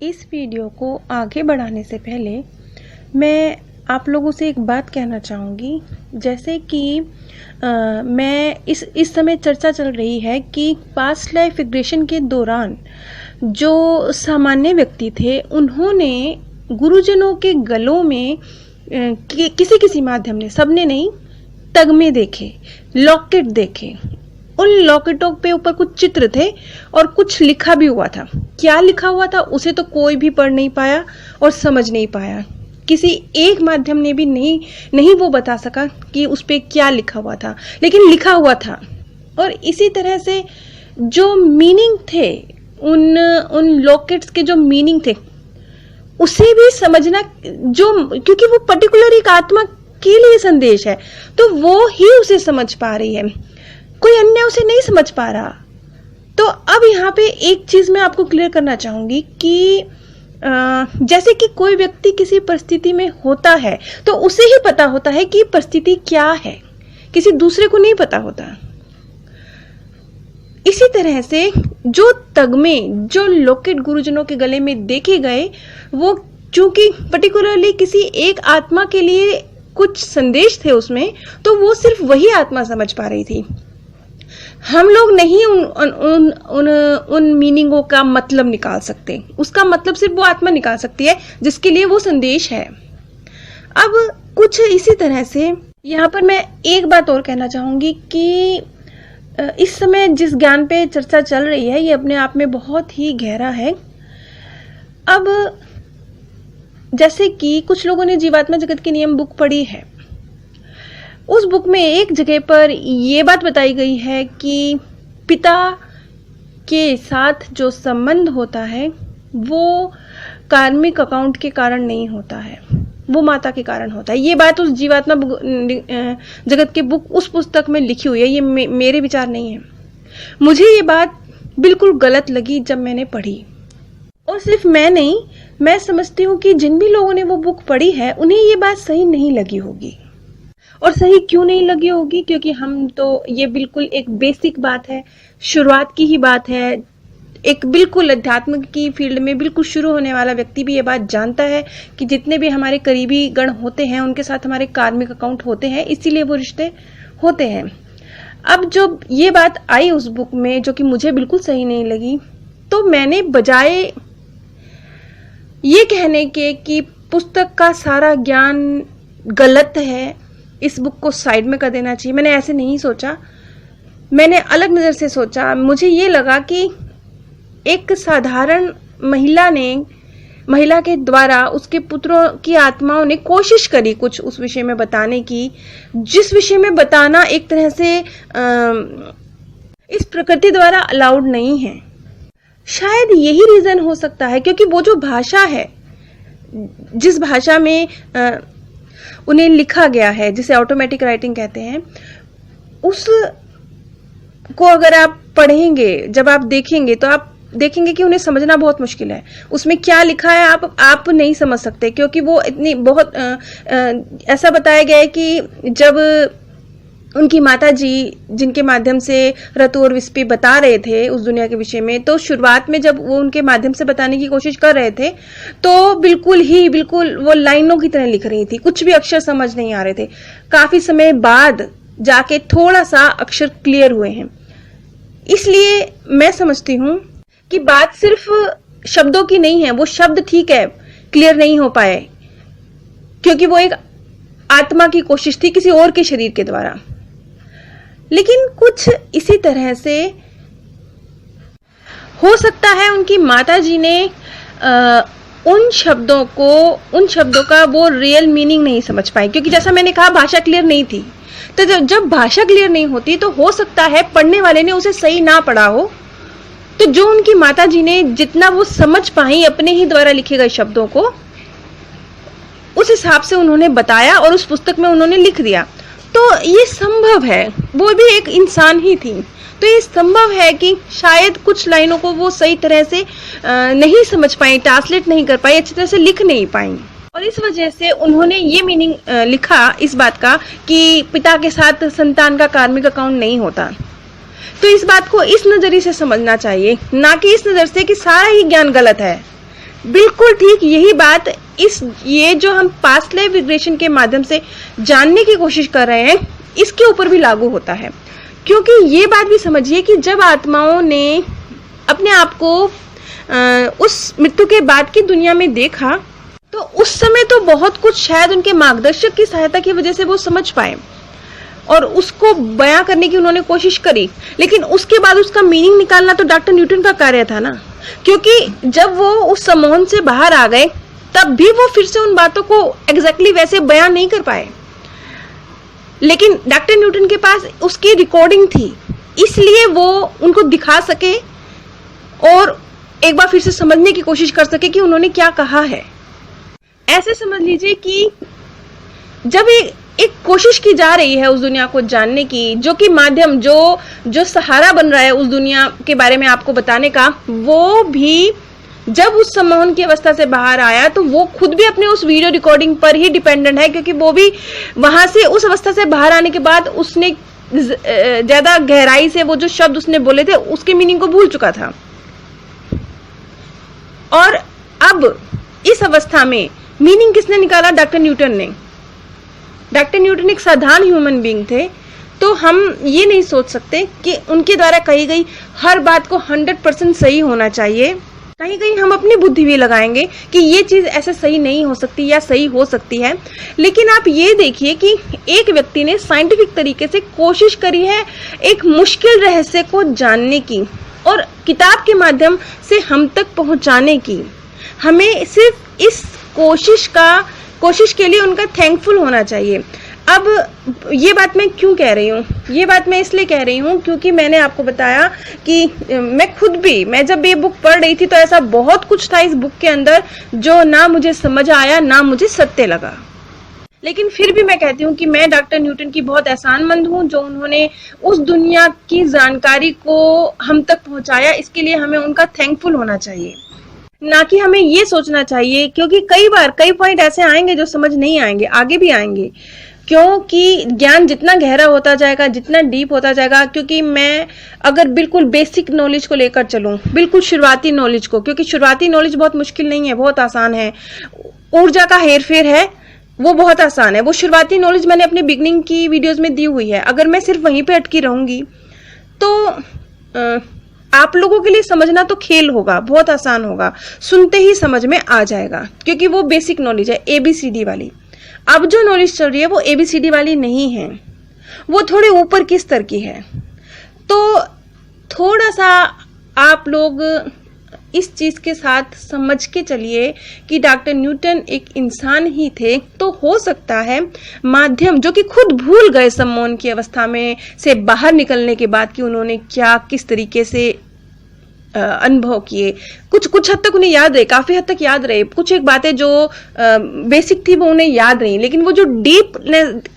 इस वीडियो को आगे बढ़ाने से पहले मैं आप लोगों से एक बात कहना चाहूँगी। जैसे कि मैं इस समय चर्चा चल रही है कि पास्ट लाइफ रिग्रेशन के दौरान जो सामान्य व्यक्ति थे उन्होंने गुरुजनों के गलों में किसी माध्यम ने, सबने नहीं, तगमे देखे, लॉकेट देखे। उन लॉकेटों पे ऊपर कुछ चित्र थे और कुछ लिखा भी हुआ था। क्या लिखा हुआ था उसे तो कोई भी पढ़ नहीं पाया और समझ नहीं पाया। किसी एक माध्यम ने भी नहीं वो बता सका कि उस पे क्या लिखा हुआ था, लेकिन लिखा हुआ था। और इसी तरह से जो मीनिंग थे, उन लॉकेट्स के जो मीनिंग थे उसे भी समझना, क्योंकि वो पर्टिकुलर एक आत्मा के लिए संदेश है तो वो ही उसे समझ पा रही है, कोई अन्य उसे नहीं समझ पा रहा। तो अब यहाँ पे एक चीज मैं आपको क्लियर करना चाहूंगी कि जैसे कि कोई व्यक्ति किसी परिस्थिति में होता है तो उसे ही पता होता है कि परिस्थिति क्या है, किसी दूसरे को नहीं पता होता। इसी तरह से जो तगमे, जो लॉकेट गुरुजनों के गले में देखे गए, वो चूंकि पर्टिकुलरली किसी एक आत्मा के लिए कुछ संदेश थे उसमें, तो वो सिर्फ वही आत्मा समझ पा रही थी। हम लोग नहीं उन मीनिंगों का मतलब निकाल सकते। उसका मतलब सिर्फ वो आत्मा निकाल सकती है जिसके लिए वो संदेश है। अब कुछ इसी तरह से यहाँ पर मैं एक बात और कहना चाहूंगी कि इस समय जिस ज्ञान पे चर्चा चल रही है ये अपने आप में बहुत ही गहरा है। अब जैसे कि कुछ लोगों ने जीवात्मा जगत के नियम बुक पढ़ी है, उस बुक में एक जगह पर ये बात बताई गई है कि पिता के साथ जो संबंध होता है वो कार्मिक अकाउंट के कारण नहीं होता है, वो माता के कारण होता है। ये बात उस जीवात्मा जगत के बुक, उस पुस्तक में लिखी हुई है। ये मेरे विचार नहीं है। मुझे ये बात बिल्कुल गलत लगी जब मैंने पढ़ी। और सिर्फ मैं नहीं, मैं समझती हूँ कि जिन भी लोगों ने वो बुक पढ़ी है उन्हें ये बात सही नहीं लगी होगी। और सही क्यों नहीं लगी होगी? क्योंकि हम तो, ये बिल्कुल एक बेसिक बात है, शुरुआत की ही बात है। एक बिल्कुल अध्यात्म की फील्ड में बिल्कुल शुरू होने वाला व्यक्ति भी ये बात जानता है कि जितने भी हमारे करीबी गण होते हैं उनके साथ हमारे कार्मिक अकाउंट होते हैं, इसीलिए वो रिश्ते होते हैं। अब जब ये बात आई उस बुक में, जो कि मुझे बिल्कुल सही नहीं लगी, तो मैंने बजाय ये कहने के कि पुस्तक का सारा ज्ञान गलत है, इस बुक को साइड में कर देना चाहिए, मैंने ऐसे नहीं सोचा। मैंने अलग नज़र से सोचा। मुझे ये लगा कि एक साधारण महिला के द्वारा उसके पुत्रों की आत्माओं ने कोशिश करी कुछ उस विषय में बताने की, जिस विषय में बताना एक तरह से इस प्रकृति द्वारा अलाउड नहीं है। शायद यही रीजन हो सकता है, क्योंकि वो जो भाषा है, जिस भाषा में उन्हें लिखा गया है, जिसे ऑटोमेटिक राइटिंग कहते हैं, उस को अगर आप पढ़ेंगे, जब आप देखेंगे तो आप देखेंगे कि उन्हें समझना बहुत मुश्किल है। उसमें क्या लिखा है आप नहीं समझ सकते, क्योंकि वो इतनी बहुत ऐसा बताया गया है कि जब उनकी माता जी, जिनके माध्यम से रतु और विस्पी बता रहे थे उस दुनिया के विषय में, तो शुरुआत में जब वो उनके माध्यम से बताने की कोशिश कर रहे थे तो बिल्कुल वो लाइनों की तरह लिख रही थी, कुछ भी अक्षर समझ नहीं आ रहे थे। काफी समय बाद जाके थोड़ा सा अक्षर क्लियर हुए हैं। इसलिए मैं समझती हूँ कि बात सिर्फ शब्दों की नहीं है। वो शब्द ठीक है क्लियर नहीं हो पाए, क्योंकि वो एक आत्मा की कोशिश थी किसी और के शरीर के द्वारा। लेकिन कुछ इसी तरह से हो सकता है उनकी माता जी ने उन शब्दों का वो रियल मीनिंग नहीं समझ पाए, क्योंकि जैसा मैंने कहा भाषा क्लियर नहीं थी। तो जब भाषा क्लियर नहीं होती तो हो सकता है पढ़ने वाले ने उसे सही ना पढ़ा हो, तो जो उनकी माता जी ने जितना वो समझ पाई अपने ही द्वारा लिखे गए शब्दों को, उस हिसाब से उन्होंने बताया और उस पुस्तक में उन्होंने लिख दिया। तो ये संभव है, वो भी एक इंसान ही थी, तो ये संभव है कि शायद कुछ लाइनों को वो सही तरह से नहीं समझ पाई, ट्रांसलेट नहीं कर पाई, अच्छी तरह से लिख नहीं पाई, और इस वजह से उन्होंने ये मीनिंग लिखा इस बात का कि पिता के साथ संतान का कार्मिक अकाउंट नहीं होता। तो इस बात को इस नजरिए से समझना चाहिए, ना कि इस नजर से कि सारा ही ज्ञान गलत है। बिल्कुल ठीक यही बात ये जो हम पास्ट लाइफ रिग्रेशन के माध्यम से जानने की कोशिश कर रहे हैं, इसके ऊपर भी लागू होता है। क्योंकि ये बात भी समझिए कि जब आत्माओं ने अपने आप को उस मृत्यु के बाद की दुनिया में देखा, तो उस समय तो बहुत कुछ शायद उनके मार्गदर्शक की सहायता की वजह से वो समझ पाए और उसको बयां करने की उन्होंने कोशिश करी, लेकिन उसके बाद उसका मीनिंग निकालना तो डॉक्टर न्यूटन का कार्य था ना। क्योंकि जब वो उस सम्मोहन से बाहर आ गए, तब भी वो फिर से उन बातों को एग्जैक्टली वैसे बयान नहीं कर पाए, लेकिन डॉक्टर न्यूटन के पास उसकी रिकॉर्डिंग थी, इसलिए वो उनको दिखा सके और एक बार फिर से समझने की कोशिश कर सके कि उन्होंने क्या कहा है। ऐसे समझ लीजिए कि जब एक कोशिश की जा रही है उस दुनिया को जानने की, जो कि माध्यम जो सहारा बन रहा है उस दुनिया के बारे में आपको बताने का, वो भी जब उस सम्मोहन की अवस्था से बाहर आया तो वो खुद भी अपने उस वीडियो रिकॉर्डिंग पर ही डिपेंडेंट है, क्योंकि वो भी वहां से उस अवस्था से बाहर आने के बाद उसने ज्यादा गहराई से वो जो शब्द उसने बोले थे उसके मीनिंग को भूल चुका था। और अब इस अवस्था में मीनिंग किसने निकाला? डॉक्टर न्यूटन ने। डॉक्टर न्यूटन एक साधारण ह्यूमन बीइंग थे, तो हम ये नहीं सोच सकते कि उनके द्वारा कही गई हर बात को 100% सही होना चाहिए। कहीं कहीं हम अपनी बुद्धि भी लगाएंगे कि ये चीज ऐसे सही नहीं हो सकती या सही हो सकती है, लेकिन आप ये देखिए कि एक व्यक्ति ने साइंटिफिक तरीके से कोशिश करी है एक मुश्किल रहस्य को जानने की और किताब के माध्यम से हम तक पहुंचाने की। हमें सिर्फ इस कोशिश के लिए उनका थैंकफुल होना चाहिए। अब ये बात मैं क्यों कह रही हूँ? ये बात मैं इसलिए कह रही हूँ क्योंकि मैंने आपको बताया कि मैं जब ये बुक पढ़ रही थी तो ऐसा बहुत कुछ था इस बुक के अंदर जो ना मुझे समझ आया ना मुझे सत्य लगा। लेकिन फिर भी मैं कहती हूँ कि मैं डॉक्टर न्यूटन की बहुत एहसानमंद हूँ जो उन्होंने उस दुनिया की जानकारी को हम तक पहुँचाया। इसके लिए हमें उनका थैंकफुल होना चाहिए, ना कि हमें ये सोचना चाहिए, क्योंकि कई पॉइंट ऐसे आएंगे जो समझ नहीं आएंगे, आगे भी आएंगे, क्योंकि ज्ञान जितना गहरा होता जाएगा, जितना डीप होता जाएगा। क्योंकि मैं अगर बिल्कुल बेसिक नॉलेज को लेकर चलूं, बिल्कुल शुरुआती नॉलेज को, क्योंकि शुरुआती नॉलेज बहुत मुश्किल नहीं है, बहुत आसान है। ऊर्जा का हेरफेर है, वो बहुत आसान है। वो शुरुआती नॉलेज मैंने अपने बिगनिंग की वीडियोस में दी हुई है। अगर मैं सिर्फ वहीं पे अटकी रहूंगी तो आप लोगों के लिए समझना तो खेल होगा, बहुत आसान होगा, सुनते ही समझ में आ जाएगा, क्योंकि वो बेसिक नॉलेज है, ABCD वाली। अब जो नॉलेज चल रही है वो ABCD वाली नहीं है, वो थोड़े ऊपर की स्तर की है। तो थोड़ा सा आप लोग इस चीज के साथ समझ के चलिए कि डॉक्टर न्यूटन एक इंसान ही थे। तो हो सकता है माध्यम जो कि खुद भूल गए सम्मोहन की अवस्था में से बाहर निकलने के बाद कि उन्होंने क्या किस तरीके से अनुभव किए, कुछ हद तक उन्हें याद रहे, काफी हद तक याद रहे। कुछ एक बातें जो बेसिक थी वो उन्हें याद रही, लेकिन वो जो डीप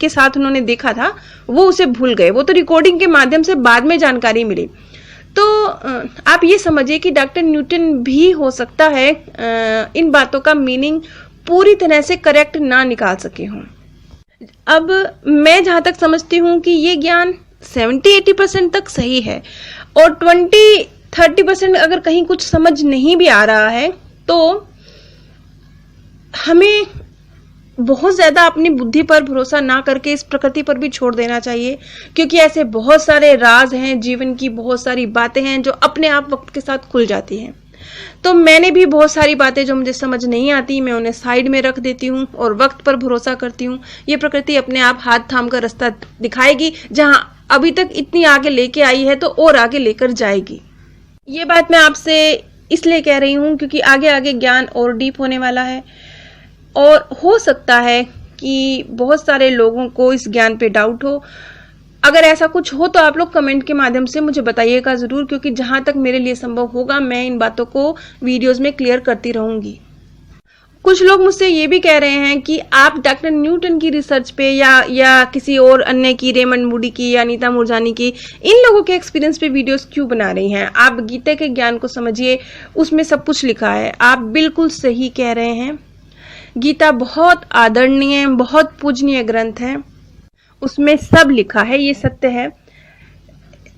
के साथ उन्होंने देखा था वो उसे भूल गए। वो तो रिकॉर्डिंग के माध्यम से बाद में जानकारी मिली। तो आप ये समझिए कि डॉक्टर न्यूटन भी हो सकता है इन बातों का मीनिंग पूरी तरह से करेक्ट ना निकाल सके हों। अब मैं जहां तक समझती हूँ कि ये ज्ञान 70-80% तक सही है, और 20-30% अगर कहीं कुछ समझ नहीं भी आ रहा है तो हमें बहुत ज्यादा अपनी बुद्धि पर भरोसा ना करके इस प्रकृति पर भी छोड़ देना चाहिए, क्योंकि ऐसे बहुत सारे राज हैं, जीवन की बहुत सारी बातें हैं जो अपने आप वक्त के साथ खुल जाती हैं। तो मैंने भी बहुत सारी बातें जो मुझे समझ नहीं आती, मैं उन्हें साइड में रख देती हूँ और वक्त पर भरोसा करती हूँ। ये प्रकृति अपने आप हाथ थाम कर रास्ता दिखाएगी, जहां अभी तक इतनी आगे लेके आई है तो और आगे लेकर जाएगी। ये बात मैं आपसे इसलिए कह रही हूँ क्योंकि आगे आगे ज्ञान और डीप होने वाला है, और हो सकता है कि बहुत सारे लोगों को इस ज्ञान पे डाउट हो। अगर ऐसा कुछ हो तो आप लोग कमेंट के माध्यम से मुझे बताइएगा जरूर, क्योंकि जहां तक मेरे लिए संभव होगा मैं इन बातों को वीडियोस में क्लियर करती रहूंगी। कुछ लोग मुझसे ये भी कह रहे हैं कि आप डॉक्टर न्यूटन की रिसर्च पे या किसी और अन्य की, रेमंड मूडी की या अनीता मूरजानी की, इन लोगों के एक्सपीरियंस पे वीडियोस क्यों बना रही हैं? आप गीता के ज्ञान को समझिए, उसमें सब कुछ लिखा है। आप बिल्कुल सही कह रहे हैं। गीता बहुत आदरणीय, बहुत पूजनीय ग्रंथ है, उसमें सब लिखा है, ये सत्य है।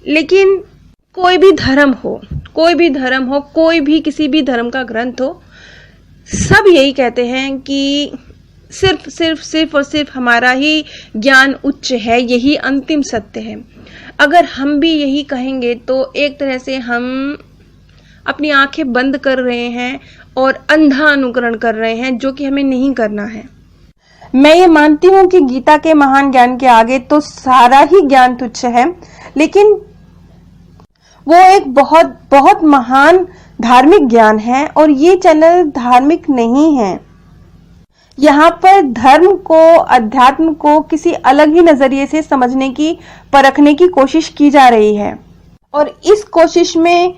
लेकिन कोई भी धर्म हो, कोई भी किसी भी धर्म का ग्रंथ हो, सब यही कहते हैं कि सिर्फ और सिर्फ हमारा ही ज्ञान उच्च है, यही अंतिम सत्य है। अगर हम भी यही कहेंगे तो एक तरह से हम अपनी आंखें बंद कर रहे हैं और अंधा अनुकरण कर रहे हैं, जो कि हमें नहीं करना है। मैं ये मानती हूँ कि गीता के महान ज्ञान के आगे तो सारा ही ज्ञान तुच्छ है, लेकिन वो एक बहुत बहुत महान धार्मिक ज्ञान है और ये चैनल धार्मिक नहीं है। यहाँ पर धर्म को, अध्यात्म को किसी अलग ही नजरिए से समझने की, परखने की कोशिश की जा रही है और इस कोशिश में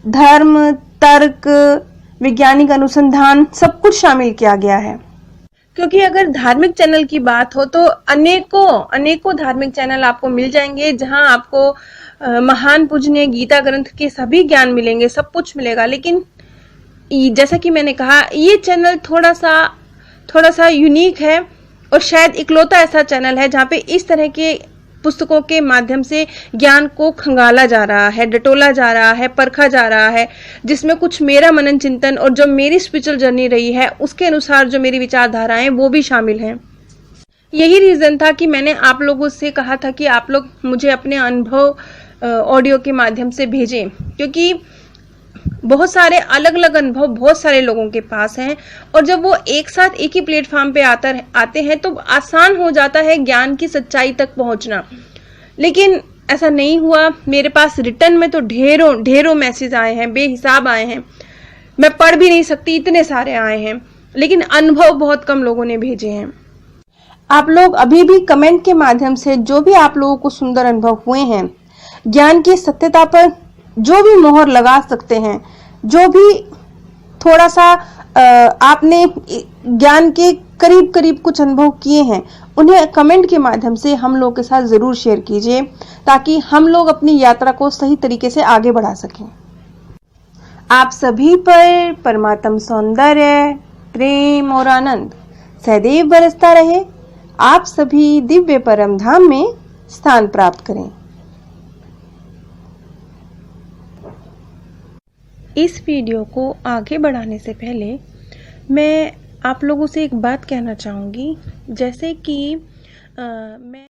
धर्म, तर्क, वैज्ञानिक अनुसंधान सब कुछ शामिल किया गया है। क्योंकि अगर धार्मिक चैनल की बात हो तो अनेकों धार्मिक चैनल आपको मिल जाएंगे, जहां आपको महान पूजनीय गीता ग्रंथ के सभी ज्ञान मिलेंगे, सब कुछ मिलेगा। लेकिन जैसा कि मैंने कहा, ये चैनल थोड़ा सा यूनिक है और शायद इकलौता ऐसा चैनल है जहाँ पे इस तरह के पुस्तकों के माध्यम से ज्ञान को खंगाला जा रहा है, डटोला जा रहा है, परखा जा रहा है, जिसमें कुछ मेरा मनन चिंतन और जो मेरी स्पिरिचुअल जर्नी रही है उसके अनुसार जो मेरी विचारधाराएं वो भी शामिल हैं। यही रीजन था कि मैंने आप लोगों से कहा था कि आप लोग मुझे अपने अनुभव ऑडियो के माध्यम से भेजें, क्योंकि बहुत सारे अलग अलग अनुभव बहुत सारे लोगों के पास हैं और जब वो एक साथ एक ही प्लेटफॉर्म पे आते हैं तो आसान हो जाता है ज्ञान की सच्चाई तक पहुंचना। लेकिन ऐसा नहीं हुआ। मेरे पास रिटर्न में तो ढेरों मैसेज आए हैं, बेहिसाब आए हैं, मैं पढ़ भी नहीं सकती, इतने सारे आए हैं, लेकिन अनुभव बहुत कम लोगों ने भेजे हैं। आप लोग अभी भी कमेंट के माध्यम से जो भी आप लोगों को सुंदर अनुभव हुए हैं, ज्ञान की सत्यता पर जो भी मोहर लगा सकते हैं, जो भी थोड़ा सा आपने ज्ञान के करीब कुछ अनुभव किए हैं, उन्हें कमेंट के माध्यम से हम लोग के साथ जरूर शेयर कीजिए, ताकि हम लोग अपनी यात्रा को सही तरीके से आगे बढ़ा सकें। आप सभी पर परमात्म सौंदर्य, प्रेम और आनंद सदैव बरसता रहे। आप सभी दिव्य परम धाम में स्थान प्राप्त करें। इस वीडियो को आगे बढ़ाने से पहले मैं आप लोगों से एक बात कहना चाहूँगी, जैसे कि मैं